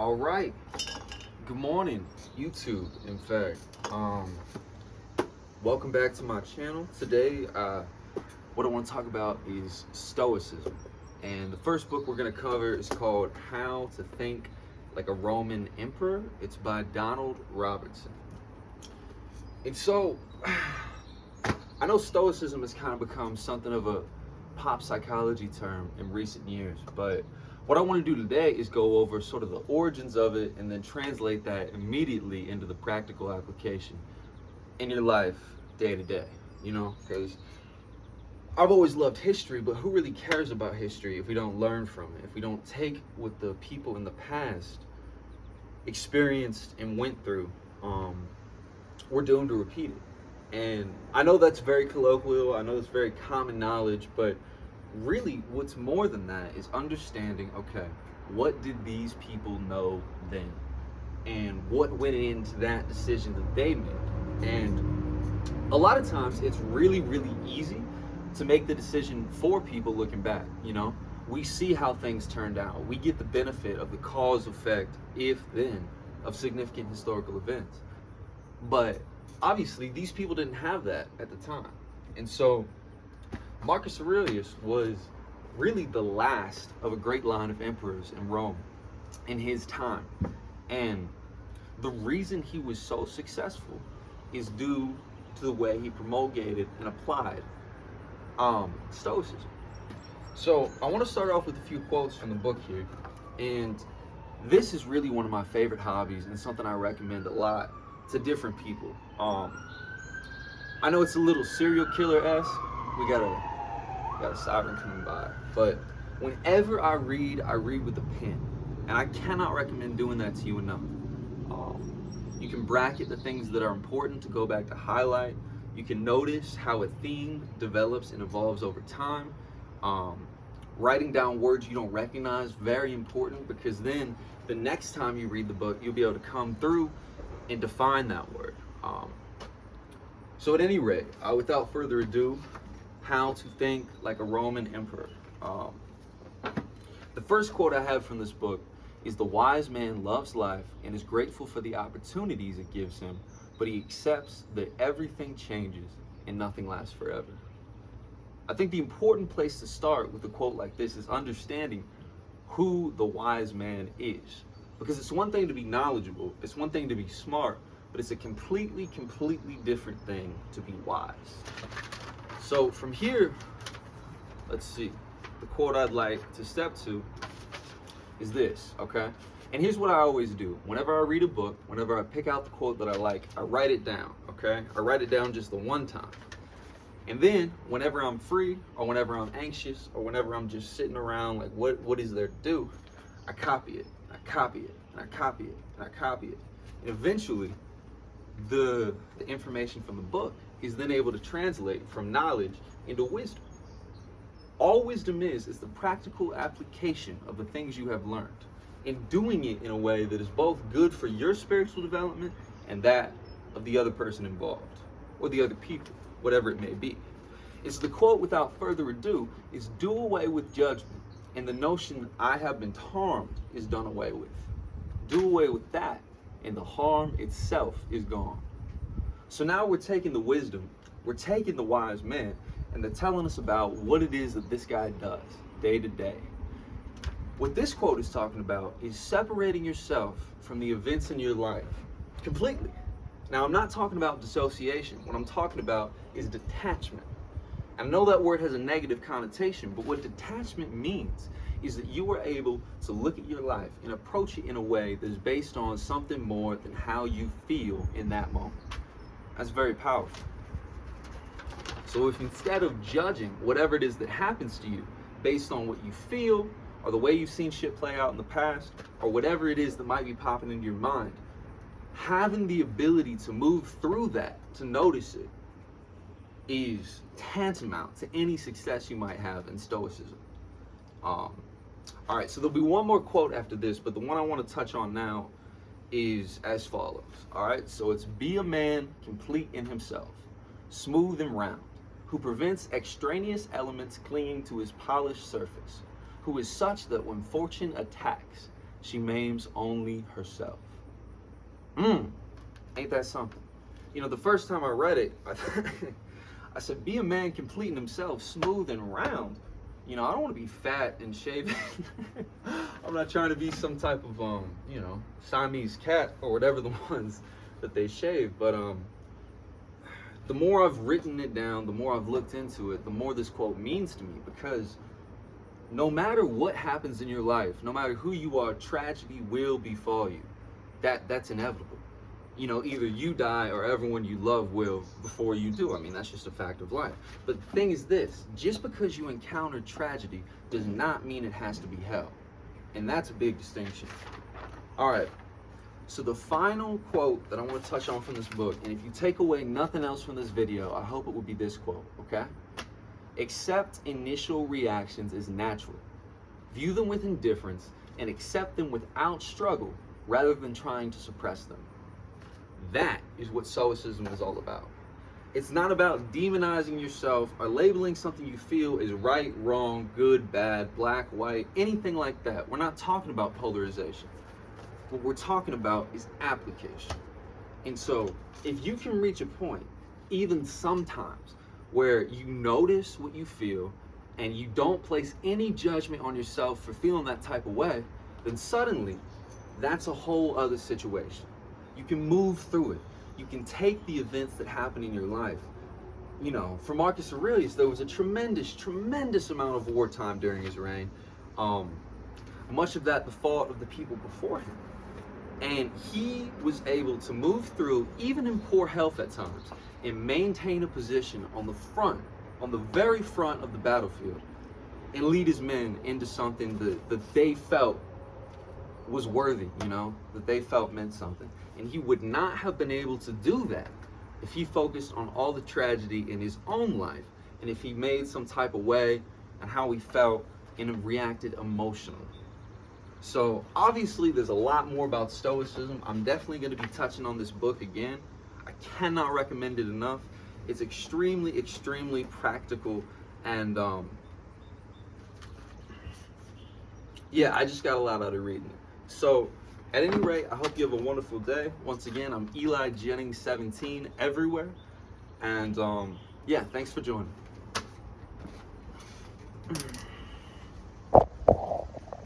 All right. Good morning, YouTube. In fact, welcome back to my channel. Today, what I want to talk about is Stoicism, and the first book we're going to cover is called "How to Think Like a Roman Emperor." It's by Donald Robertson. And so, I know Stoicism has kind of become something of a pop psychology term in recent years, but what I want to do today is go over sort of the origins of it and then translate that immediately into the practical application in your life day to day, because I've always loved history, but who really cares about history if we don't learn from it, if we don't take what the people in the past experienced and went through, we're doomed to repeat it. And I know that's very colloquial, I know it's very common knowledge, but really what's more than that is understanding, okay, what did these people know then? And what went into that decision that they made? And a lot of times it's really, really easy to make the decision for people looking back, We see how things turned out. We get the benefit of the cause effect, if then, of significant historical events. But obviously these people didn't have that at the time. And so Marcus Aurelius was really the last of a great line of emperors in Rome in his time. And the reason he was so successful is due to the way he promulgated and applied Stoicism. So I want to start off with a few quotes from the book here. And this is really one of my favorite hobbies and something I recommend a lot to different people. I know it's a little serial killer-esque. We got a siren coming by. But whenever I read with a pen. And I cannot recommend doing that to you enough. You can bracket the things that are important to go back to highlight. You can notice how a theme develops and evolves over time. Writing down words you don't recognize, very important, because then the next time you read the book, you'll be able to come through and define that word. So at any rate, without further ado, how to think like a Roman emperor. The first quote I have from this book is, "The wise man loves life and is grateful for the opportunities it gives him, but he accepts that everything changes and nothing lasts forever." I think the important place to start with a quote like this is understanding who the wise man is. Because it's one thing to be knowledgeable, it's one thing to be smart, but it's a completely different thing to be wise. So from here, let's see, the quote I'd like to step to is this, okay? And here's what I always do. Whenever I read a book, whenever I pick out the quote that I like, I write it down, okay? I write it down just the one time. And then whenever I'm free, or whenever I'm anxious, or whenever I'm just sitting around like, what is there to do? I copy it, I copy it, and I copy it, and I copy it. And eventually, the information from the book is then able to translate from knowledge into wisdom. All wisdom is the practical application of the things you have learned, and doing it in a way that is both good for your spiritual development and that of the other person involved, or the other people, whatever it may be. It's the quote, without further ado, is "Do away with judgment, and the notion I have been harmed is done away with. Do away with that, and the harm itself is gone." So now we're taking the wisdom, we're taking the wise man, and they're telling us about what it is that this guy does day to day. What this quote is talking about is separating yourself from the events in your life completely. Now, I'm not talking about dissociation. What I'm talking about is detachment. I know that word has a negative connotation, but what detachment means is that you are able to look at your life and approach it in a way that is based on something more than how you feel in that moment. That's very powerful. So if instead of judging whatever it is that happens to you based on what you feel, or the way you've seen shit play out in the past, or whatever it is that might be popping into your mind, having the ability to move through that, to notice it, is tantamount to any success you might have in Stoicism. All right, so there'll be one more quote after this, but the one I want to touch on now is as follows. All right, so it's, "Be a man complete in himself, smooth and round, who prevents extraneous elements clinging to his polished surface, who is such that when fortune attacks, she maims only herself. Ain't that something? You know, the first time I read it, I said, be a man completing himself, smooth and round. You know, I don't want to be fat and shaven. I'm not trying to be some type of, you know, Siamese cat or whatever the ones that they shave. But the more I've written it down, the more I've looked into it, the more this quote means to me. Because no matter what happens in your life, no matter who you are, tragedy will befall you. That's inevitable. You know, either you die or everyone you love will before you do. I mean, that's just a fact of life. But the thing is this, just because you encounter tragedy does not mean it has to be hell. And that's a big distinction. All right, so the final quote that I want to touch on from this book, and if you take away nothing else from this video, I hope it will be this quote, okay? Accept initial reactions as natural. View them with indifference and accept them without struggle rather than trying to suppress them. That is what Stoicism is all about. It's not about demonizing yourself or labeling something you feel is right, wrong, good, bad, black, white, anything like that. We're not talking about polarization. What we're talking about is application. And so if you can reach a point, even sometimes, where you notice what you feel and you don't place any judgment on yourself for feeling that type of way, then suddenly that's a whole other situation. You can move through it. You can take the events that happen in your life. You know, for Marcus Aurelius, there was a tremendous amount of wartime during his reign. Much of that the fault of the people before him. And he was able to move through, even in poor health at times, and maintain a position on the front, on the very front of the battlefield, and lead his men into something that they felt was worthy, you know, that they felt meant something. And he would not have been able to do that if he focused on all the tragedy in his own life, and if he made some type of way and how he felt and reacted emotionally. So obviously there's a lot more about Stoicism. I'm definitely going to be touching on this book again. I cannot recommend it enough. It's extremely practical, and yeah, I just got a lot out of reading it. So at any rate, I hope you have a wonderful day. Once again, I'm Eli Jennings 17 everywhere. And yeah, thanks for joining.